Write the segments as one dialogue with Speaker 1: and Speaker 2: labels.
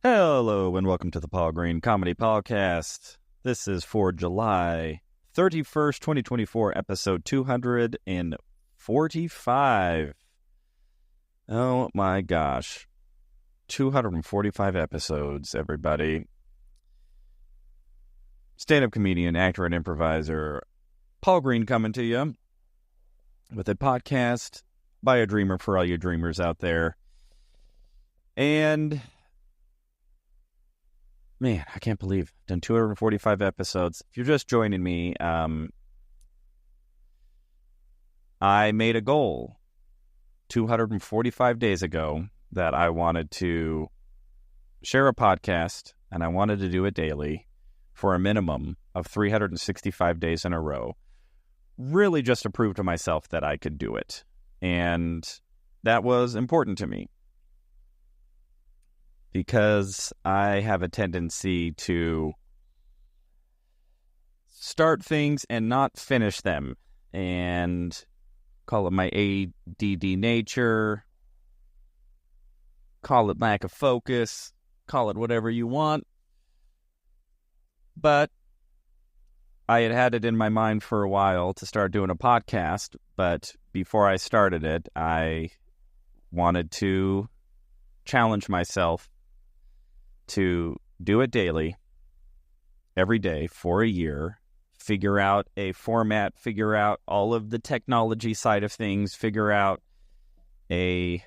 Speaker 1: Hello and welcome to the Paul Green Comedy PaulCast. This is for July 31st, 2024, episode 245. Oh my gosh. 245 episodes, everybody. Stand-up comedian, actor, and improviser Paul Green coming to you with a podcast by a dreamer for all you dreamers out there. And man, I can't believe I've done 245 episodes. If you're just joining me, I made a goal 245 days ago that I wanted to share a podcast, and I wanted to do it daily for a minimum of 365 days in a row. Really just to prove to myself that I could do it. And that was important to me, because I have a tendency to start things and not finish them, and call it my ADD nature, call it lack of focus, call it whatever you want. But I had it in my mind for a while to start doing a podcast, but before I started it, I wanted to challenge myself to do it daily, every day for a year, figure out a format, figure out all of the technology side of things, figure out a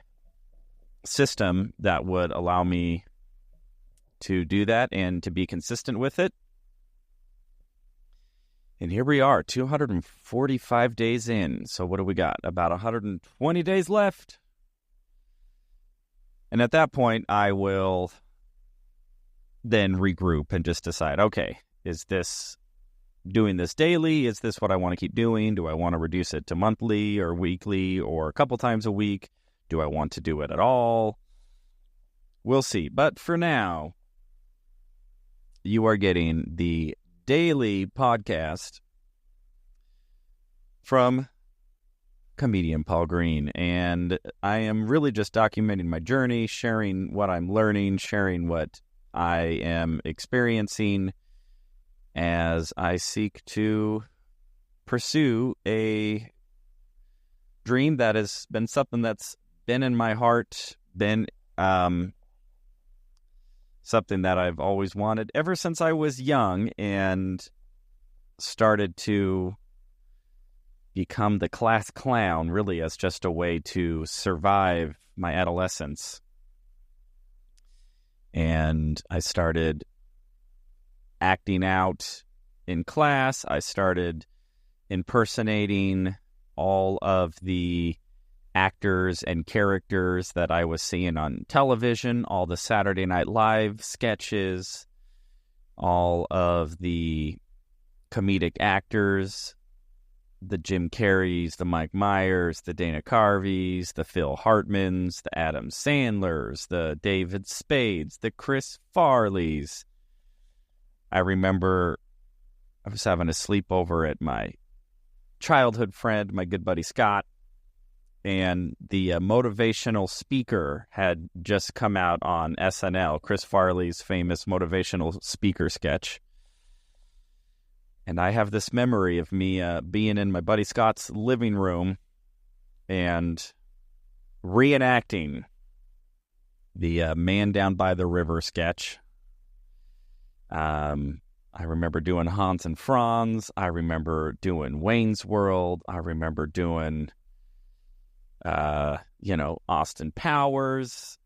Speaker 1: system that would allow me to do that and to be consistent with it. And here we are, 245 days in. So what do we got? About 120 days left. And at that point, I will then regroup and just decide, okay, is this doing this daily? Is this what I want to keep doing? Do I want to reduce it to monthly or weekly or a couple times a week? Do I want to do it at all? We'll see. But for now, you are getting the daily podcast from comedian Paul Green. And I am really just documenting my journey, sharing what I'm learning, sharing what I am experiencing as I seek to pursue a dream that has been something that's been in my heart, been something that I've always wanted ever since I was young, and started to become the class clown really as just a way to survive my adolescence. And I started acting out in class. I started impersonating all of the actors and characters that I was seeing on television, all the Saturday Night Live sketches, all of the comedic actors, the Jim Carreys, the Mike Myers, the Dana Carveys, the Phil Hartmans, the Adam Sandlers, the David Spades, the Chris Farleys. I remember I was having a sleepover at my childhood friend, my good buddy Scott, and the motivational speaker had just come out on SNL, Chris Farley's famous motivational speaker sketch. And I have this memory of me being in my buddy Scott's living room and reenacting the Man Down by the River sketch. I remember doing Hans and Franz. I remember doing Wayne's World. I remember doing, Austin Powers.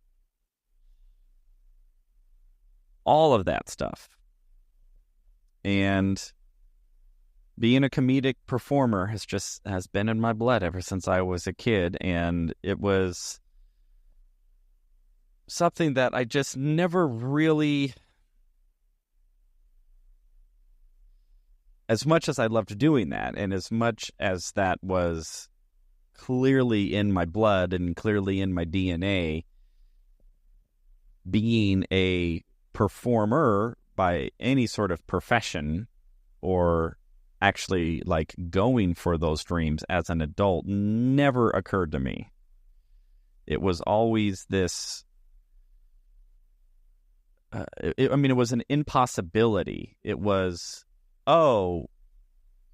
Speaker 1: All of that stuff. And being a comedic performer has been in my blood ever since I was a kid, and it was something that I just never really, as much as I loved doing that, and as much as that was clearly in my blood and clearly in my DNA, being a performer by any sort of profession, or actually like going for those dreams as an adult, never occurred to me. It was always this it was an impossibility. It was,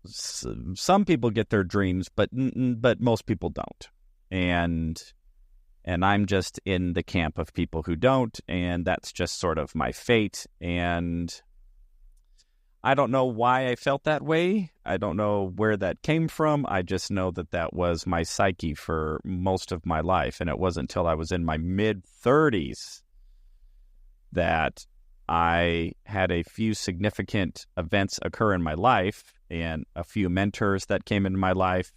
Speaker 1: some people get their dreams, but most people don't. And I'm just in the camp of people who don't, and that's just sort of my fate. And I don't know why I felt that way. I don't know where that came from. I just know that was my psyche for most of my life. And it wasn't until I was in my mid-30s that I had a few significant events occur in my life and a few mentors that came into my life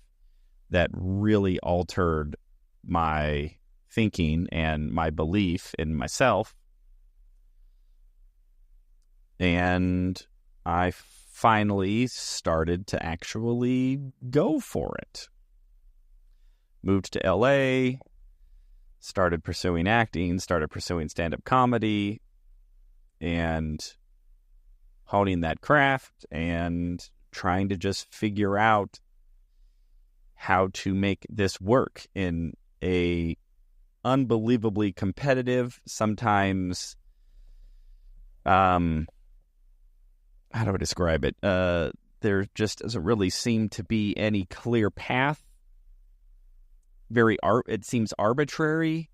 Speaker 1: that really altered my thinking and my belief in myself. And I finally started to actually go for it. Moved to LA, started pursuing acting, started pursuing stand-up comedy, and honing that craft and trying to just figure out how to make this work in a unbelievably competitive, sometimes how do I describe it? There just doesn't really seem to be any clear path. It seems arbitrary.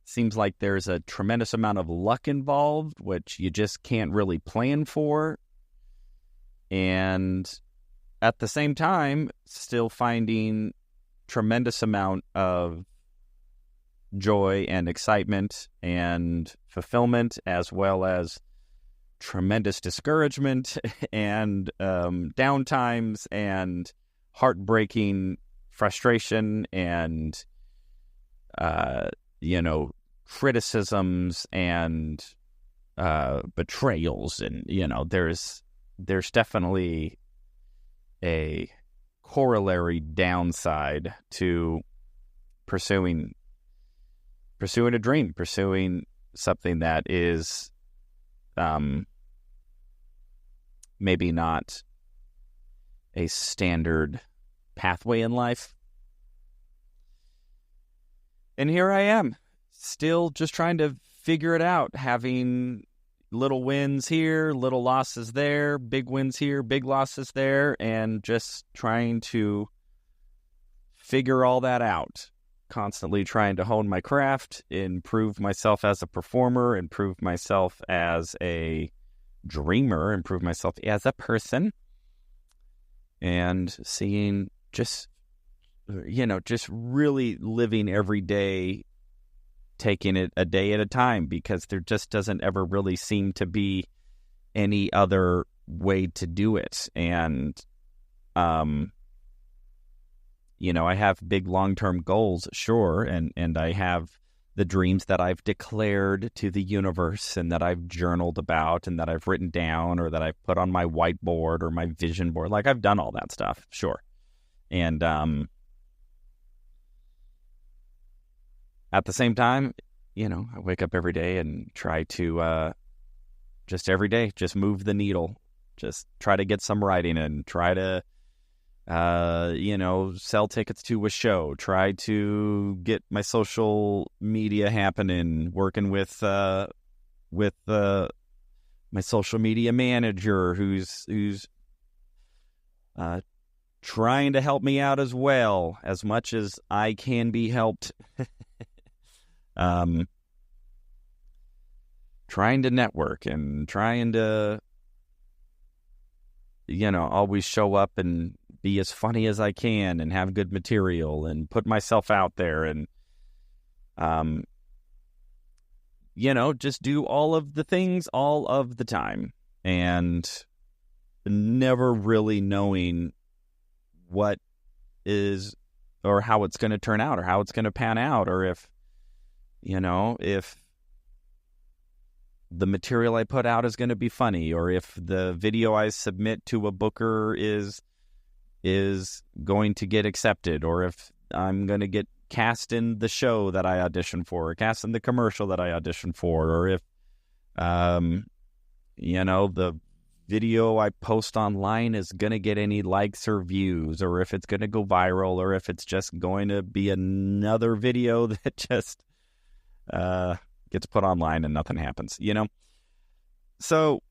Speaker 1: Seems like there's a tremendous amount of luck involved, which you just can't really plan for. And at the same time, still finding tremendous amount of joy and excitement and fulfillment, as well as tremendous discouragement and downtimes and heartbreaking frustration and criticisms and betrayals, and there's definitely a corollary downside to pursuing a dream, pursuing something that is maybe not a standard pathway in life. And here I am, still just trying to figure it out, having little wins here, little losses there, big wins here, big losses there, and just trying to figure all that out. Constantly trying to hone my craft, improve myself as a performer, improve myself as a dreamer, improve myself as a person, and seeing just really living every day, taking it a day at a time, because there just doesn't ever really seem to be any other way to do it. And I have big long-term goals, sure, and I have the dreams that I've declared to the universe and that I've journaled about and that I've written down or that I've put on my whiteboard or my vision board. Like, I've done all that stuff, sure. And at the same time, I wake up every day and try to just every day, just move the needle, just try to get some writing in, try to sell tickets to a show, try to get my social media happening, working with my social media manager who's trying to help me out as well, as much as I can be helped. Trying to network and trying to, always show up and be as funny as I can and have good material and put myself out there and, just do all of the things all of the time, and never really knowing what is or how it's going to turn out or how it's going to pan out, or if the material I put out is going to be funny, or if the video I submit to a booker is going to get accepted, or if I'm going to get cast in the show that I auditioned for, or cast in the commercial that I auditioned for, or if, the video I post online is going to get any likes or views, or if it's going to go viral, or if it's just going to be another video that just gets put online and nothing happens, So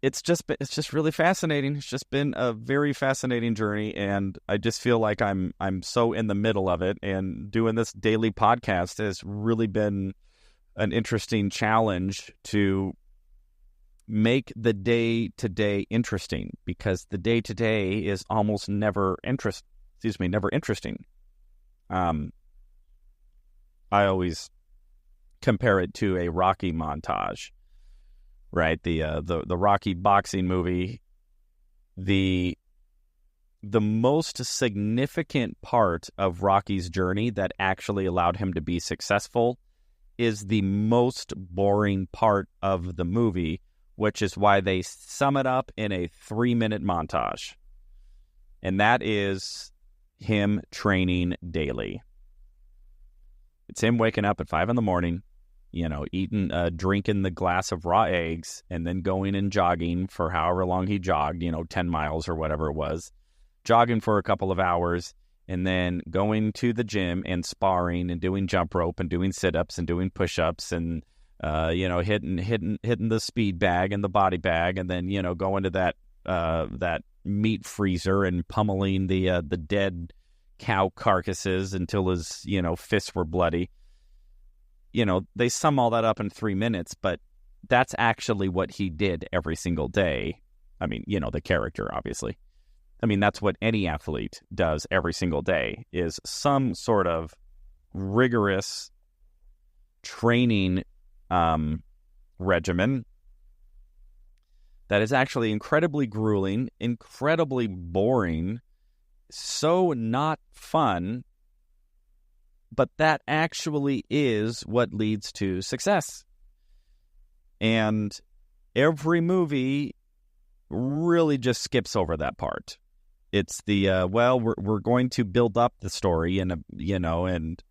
Speaker 1: it's just really fascinating. It's just been a very fascinating journey, and I just feel like I'm so in the middle of it. And doing this daily podcast has really been an interesting challenge to make the day-to-day interesting, because the day-to-day is almost never interesting. I always compare it to a Rocky montage, right? The Rocky boxing movie. The most significant part of Rocky's journey that actually allowed him to be successful is the most boring part of the movie, which is why they sum it up in a 3-minute montage. And that is him training daily. It's him waking up at 5 a.m, drinking the glass of raw eggs, and then going and jogging for however long he jogged, 10 miles or whatever it was, jogging for a couple of hours, and then going to the gym and sparring and doing jump rope and doing sit-ups and doing push-ups and hitting the speed bag and the body bag, and then going to that meat freezer and pummeling the dead cow carcasses until his fists were bloody. They sum all that up in 3 minutes, but that's actually what he did every single day. I mean, the character, obviously. I mean, that's what any athlete does every single day, is some sort of rigorous training regimen that is actually incredibly grueling, incredibly boring, so not fun, but that actually is what leads to success. And every movie really just skips over that part. It's the we're going to build up the story and and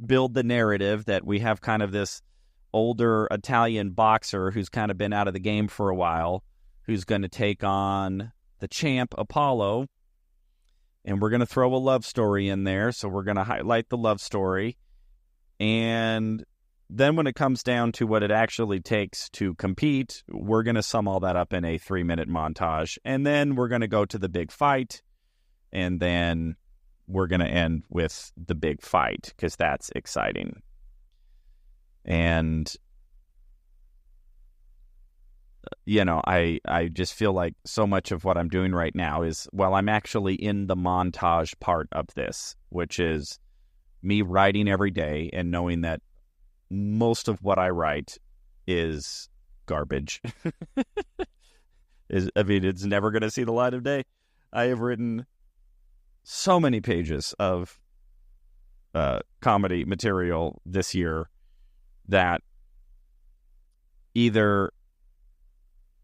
Speaker 1: build the narrative that we have kind of this older Italian boxer who's kind of been out of the game for a while, who's going to take on the champ Apollo, and we're going to throw a love story in there, so we're going to highlight the love story. And then when it comes down to what it actually takes to compete, we're going to sum all that up in a 3-minute montage, and then we're going to go to the big fight, and then we're going to end with the big fight, because that's exciting. And I just feel like so much of what I'm doing right now is, I'm actually in the montage part of this, which is me writing every day and knowing that most of what I write is garbage. It's never going to see the light of day. I have written so many pages of comedy material this year that either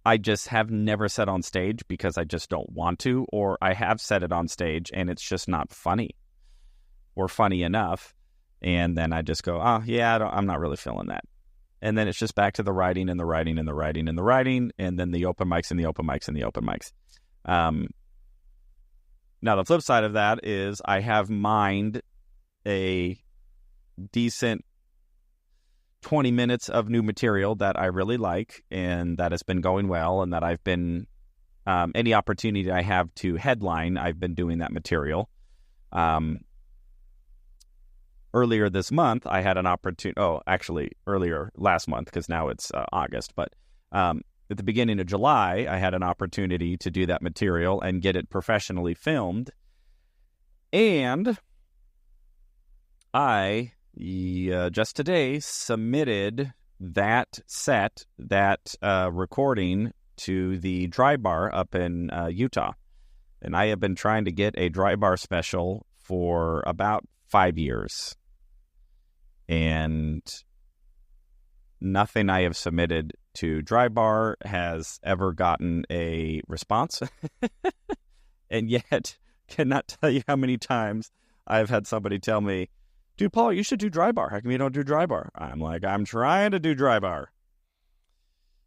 Speaker 1: I just have never said on stage because I just don't want to, or I have said it on stage and it's just not funny or funny enough. And then I just go, I'm not really feeling that. And then it's just back to the writing and the writing and the writing and the writing, and then the open mics and the open mics and the open mics. Now, the flip side of that is I have mined a decent 20 minutes of new material that I really like and that has been going well, and that I've been, any opportunity I have to headline, I've been doing that material. Earlier this month, I had an opportunity, earlier last month, because now it's August, but at the beginning of July, I had an opportunity to do that material and get it professionally filmed. And I just today submitted that recording to the Dry Bar up in Utah. And I have been trying to get a Dry Bar special for about 5 years. And nothing I have submitted to Dry Bar has ever gotten a response. And yet, cannot tell you how many times I've had somebody tell me, dude, Paul, you should do Dry Bar. How come you don't do Dry Bar? I'm like, I'm trying to do Dry Bar.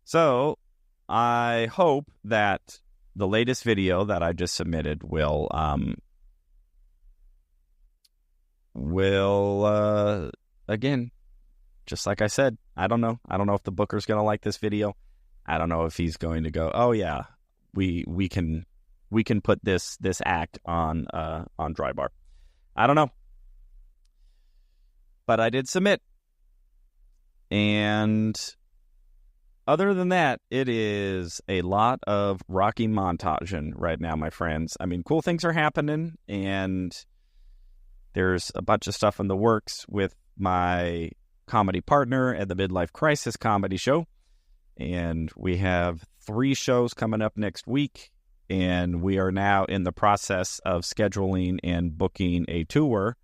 Speaker 1: So I hope that the latest video that I just submitted will again just like I said, I don't know. I don't know if the booker's going to like this video. I don't know if he's going to go, oh yeah, we can put this act on Dry Bar. I don't know. But I did submit. And other than that, it is a lot of Rocky montaging right now, my friends. I mean, cool things are happening, and there's a bunch of stuff in the works with my comedy partner at the Midlife Crisis Comedy Show. And we have 3 shows coming up next week, and we are now in the process of scheduling and booking a tour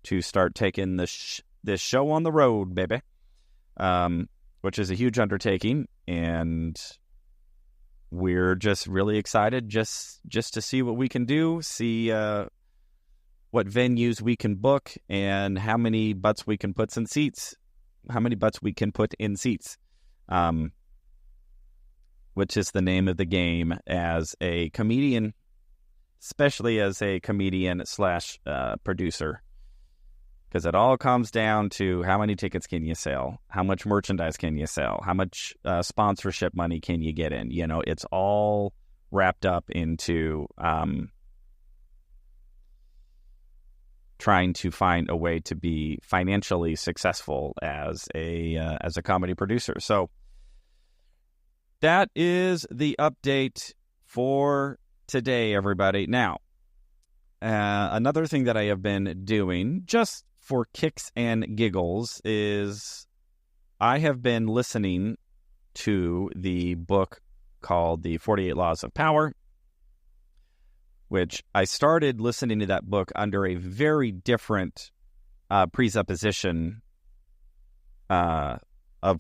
Speaker 1: to start taking this show on the road, baby. Which is a huge undertaking, and we're just really excited just to see what we can do, see what venues we can book, and how many butts we can put in seats. Which is the name of the game as a comedian, especially as a comedian / producer. Because it all comes down to how many tickets can you sell? How much merchandise can you sell? How much sponsorship money can you get in? You know, it's all wrapped up into trying to find a way to be financially successful as a comedy producer. So that is the update for today, everybody. Now, another thing that I have been doing just for kicks and giggles is I have been listening to the book called The 48 Laws of Power, which I started listening to that book under a very different presupposition of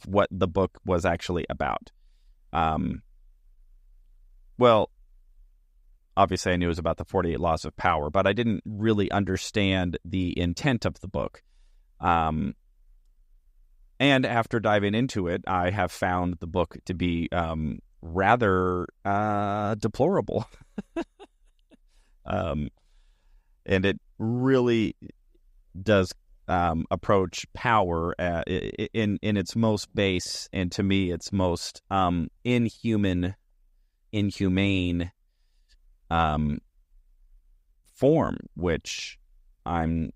Speaker 1: what the book was actually about. Well, obviously, I knew it was about the 48 Laws of Power, but I didn't really understand the intent of the book. And after diving into it, I have found the book to be rather deplorable. And it really does approach power in its most base, and to me, its most inhumane form, which I'm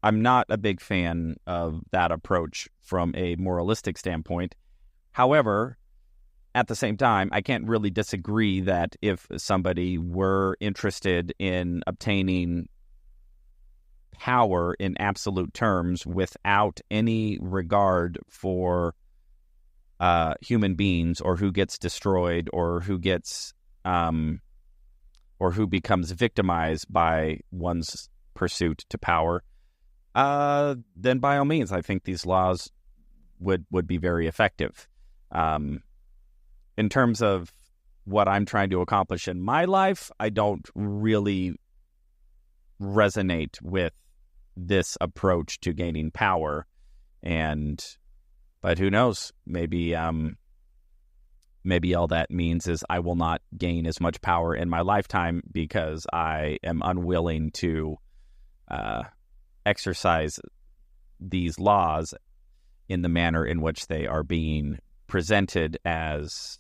Speaker 1: not a big fan of that approach from a moralistic standpoint. However, at the same time, I can't really disagree that if somebody were interested in obtaining power in absolute terms without any regard for human beings, or who gets destroyed, or who gets or who becomes victimized by one's pursuit to power, then by all means, I think these laws would be very effective. In terms of what I'm trying to accomplish in my life, I don't really resonate with this approach to gaining power. But who knows? Maybe all that means is I will not gain as much power in my lifetime because I am unwilling to exercise these laws in the manner in which they are being presented as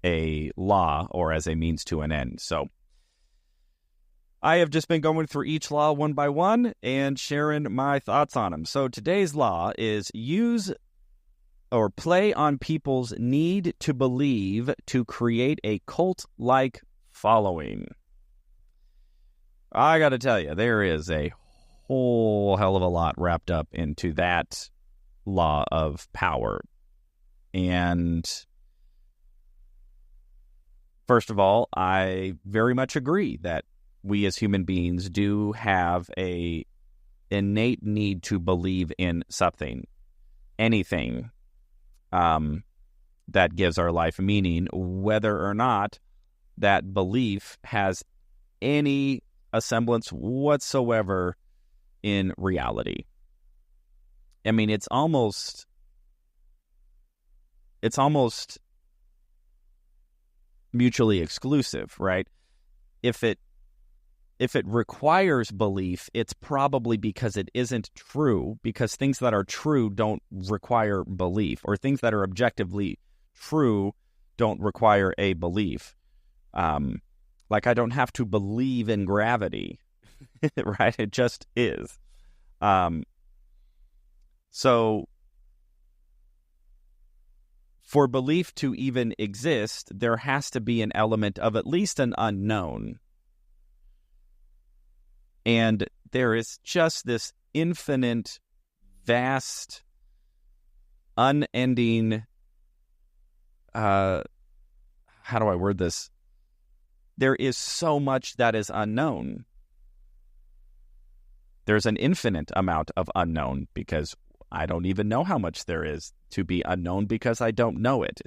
Speaker 1: a law or as a means to an end. So I have just been going through each law one by one and sharing my thoughts on them. So today's law is use or play on people's need to believe to create a cult-like following. I got to tell you, there is a whole hell of a lot wrapped up into that law of power. And first of all, I very much agree that we as human beings do have a innate need to believe in something, anything that gives our life meaning, whether or not that belief has any semblance whatsoever in reality. I mean, it's almost mutually exclusive, right? If it if it requires belief, it's probably because it isn't true, because things that are true don't require belief, or things that are objectively true don't require a belief. Like I don't have to believe in gravity, right? It just is. So for belief to even exist, there has to be an element of at least an unknown. And there is just this infinite, vast, unending, how do I word this? There is so much that is unknown. There's an infinite amount of unknown, because I don't even know how much there is to be unknown because I don't know it.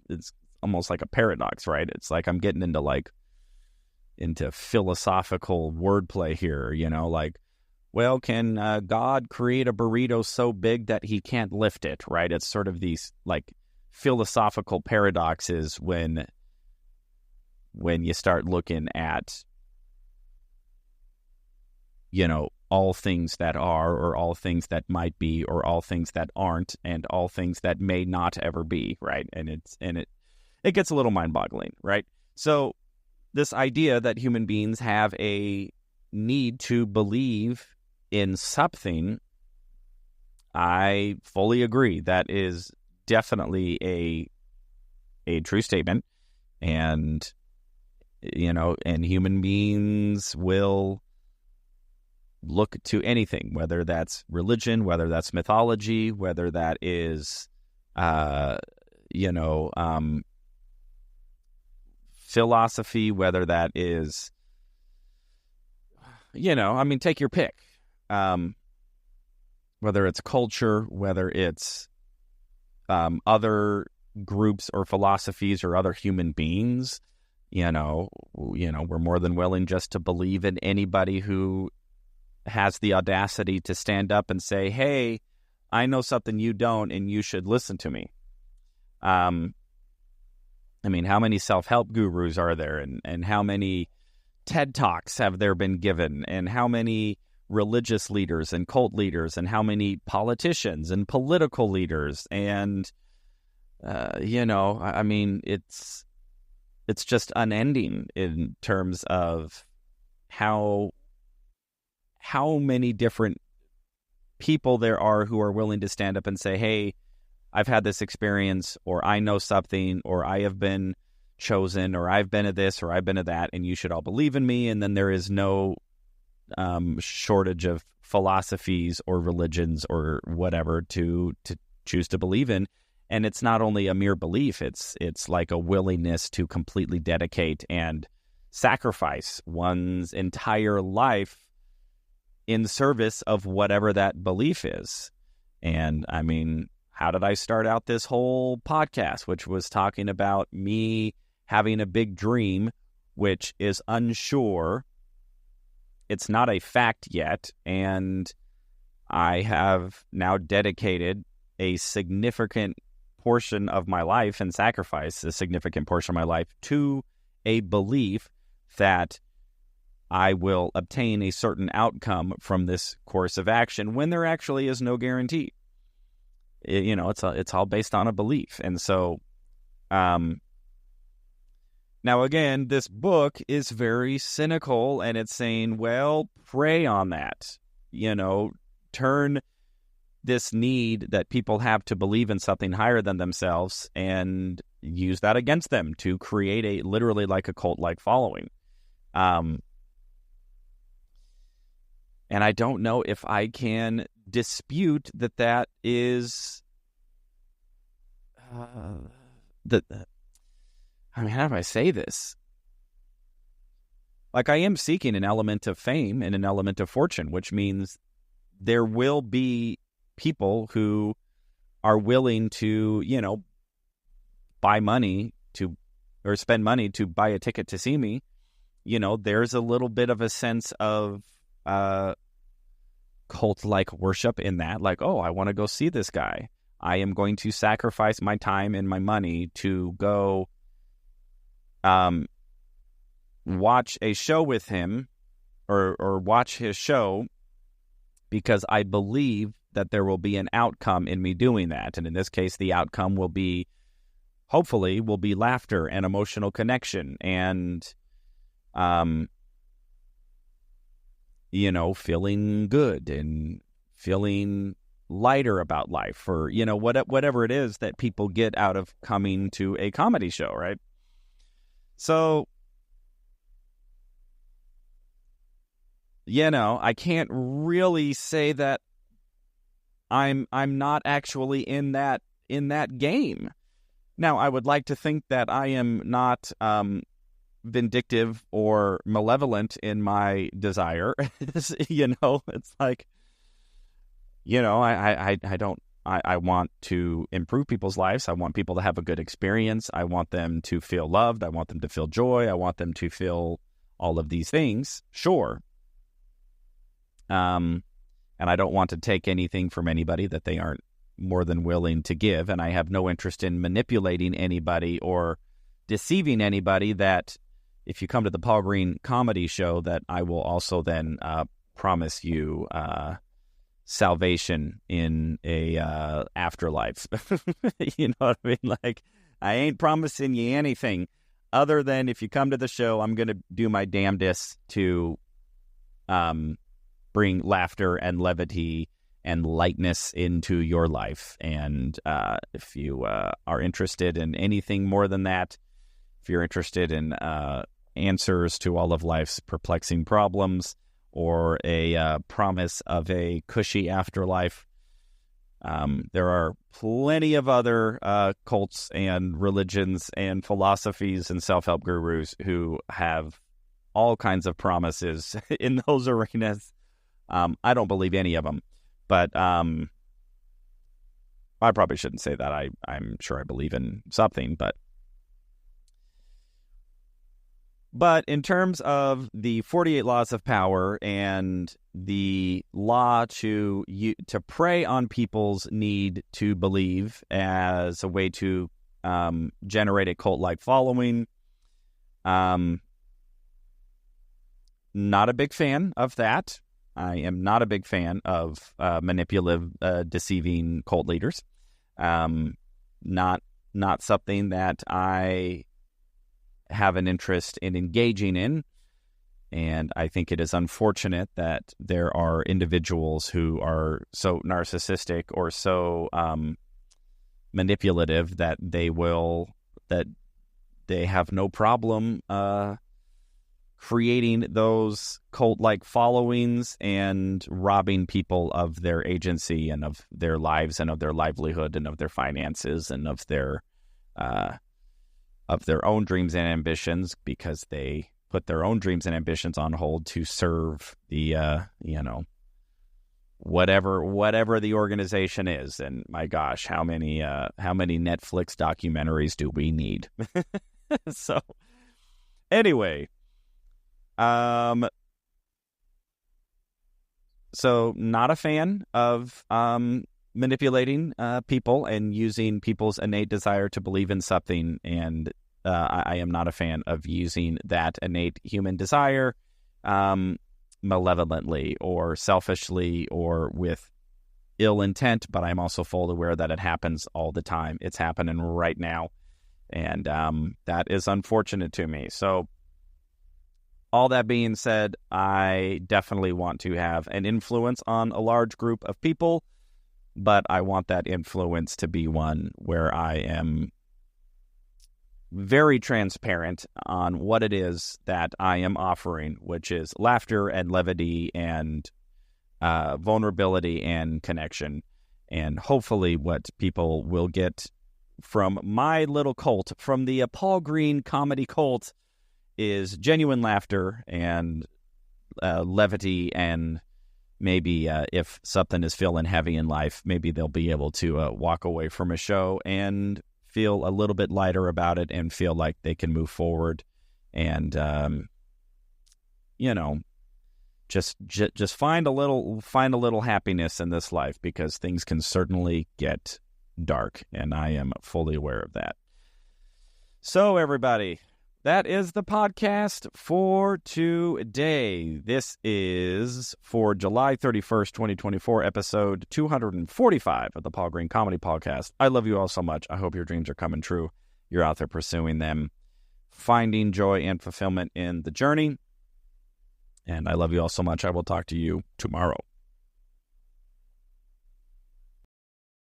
Speaker 1: It's almost like a paradox, right? It's like I'm getting into philosophical wordplay here, like, well, can God create a burrito so big that he can't lift it, right? It's sort of these like philosophical paradoxes when you start looking at, all things that are, or all things that might be, or all things that aren't, and all things that may not ever be, right? And it gets a little mind-boggling, right? So this idea that human beings have a need to believe in something, I fully agree. That is definitely a true statement. And, and human beings will look to anything, whether that's religion, whether that's mythology, whether that is, philosophy, whether that is, take your pick. Whether it's culture, whether it's other groups or philosophies or other human beings, we're more than willing just to believe in anybody who has the audacity to stand up and say, hey, I know something you don't, and you should listen to me. How many self-help gurus are there, and how many TED Talks have there been given, and how many religious leaders and cult leaders, and how many politicians and political leaders, and it's just unending in terms of how many different people there are who are willing to stand up and say, hey, I've had this experience, or I know something, or I have been chosen, or I've been to this, or I've been to that, and you should all believe in me. And then there is no shortage of philosophies or religions or whatever to choose to believe in. And it's not only a mere belief, it's like a willingness to completely dedicate and sacrifice one's entire life in service of whatever that belief is. And how did I start out this whole podcast, which was talking about me having a big dream, which is unsure. It's not a fact yet. And I have now dedicated a significant portion of my life and sacrificed a significant portion of my life to a belief that I will obtain a certain outcome from this course of action, when there actually is no guarantee. It's all based on a belief. And so, now again, this book is very cynical, and it's saying, well, prey on that, turn this need that people have to believe in something higher than themselves and use that against them to create literally like a cult-like following. And I don't know if I can dispute that is how do I say this? Like, I am seeking an element of fame and an element of fortune, which means there will be people who are willing to, buy money or spend money to buy a ticket to see me. There's a little bit of a sense of cult-like worship in that, like, oh, I want to go see this guy. I am going to sacrifice my time and my money to go watch a show with him, or watch his show because I believe that there will be an outcome in me doing that. And in this case, the outcome will be, hopefully, will be laughter and emotional connection and, feeling good and feeling lighter about life, or, whatever it is that people get out of coming to a comedy show, right? So, I can't really say that I'm not actually in that game. Now, I would like to think that I am not vindictive or malevolent in my desire. It's like, I want to improve people's lives. I want people to have a good experience. I want them to feel loved. I want them to feel joy. I want them to feel all of these things. Sure. And I don't want to take anything from anybody that they aren't more than willing to give. And I have no interest in manipulating anybody or deceiving anybody that if you come to the Paul Green Comedy Show, that I will also then promise you salvation in a afterlife. You know what I mean? Like, I ain't promising you anything other than if you come to the show, I'm going to do my damnedest to bring laughter and levity and lightness into your life. And if you are interested in anything more than that, if you're interested in answers to all of life's perplexing problems or a promise of a cushy afterlife, there are plenty of other cults and religions and philosophies and self-help gurus who have all kinds of promises in those arenas. I don't believe any of them, but I probably shouldn't say that. I'm sure I believe in something, but in terms of the 48 laws of power and the law to prey on people's need to believe as a way to generate a cult-like following, not a big fan of that. I am not a big fan of manipulative, deceiving cult leaders. Not something that I have an interest in engaging in. And I think it is unfortunate that there are individuals who are so narcissistic or so manipulative that they have no problem creating those cult-like followings and robbing people of their agency and of their lives and of their livelihood and of their finances and of their own dreams and ambitions, because they put their own dreams and ambitions on hold to serve the whatever the organization is. And my gosh, how many Netflix documentaries do we need? So anyway, so not a fan of manipulating people and using people's innate desire to believe in something. And I am not a fan of using that innate human desire malevolently or selfishly or with ill intent. But I'm also fully aware that it happens all the time. It's happening right now. And that is unfortunate to me. So all that being said, I definitely want to have an influence on a large group of people, but I want that influence to be one where I am very transparent on what it is that I am offering, which is laughter and levity and vulnerability and connection. And hopefully what people will get from my little cult, from the Paul Green Comedy Cult, is genuine laughter and levity, and maybe if something is feeling heavy in life, maybe they'll be able to walk away from a show and feel a little bit lighter about it and feel like they can move forward and just find a little happiness in this life, because things can certainly get dark, and I am fully aware of that. So everybody, that is the podcast for today. This is for July 31st, 2024, episode 245 of the Paul Green Comedy PaulCast. I love you all so much. I hope your dreams are coming true. You're out there pursuing them, finding joy and fulfillment in the journey. And I love you all so much. I will talk to you tomorrow.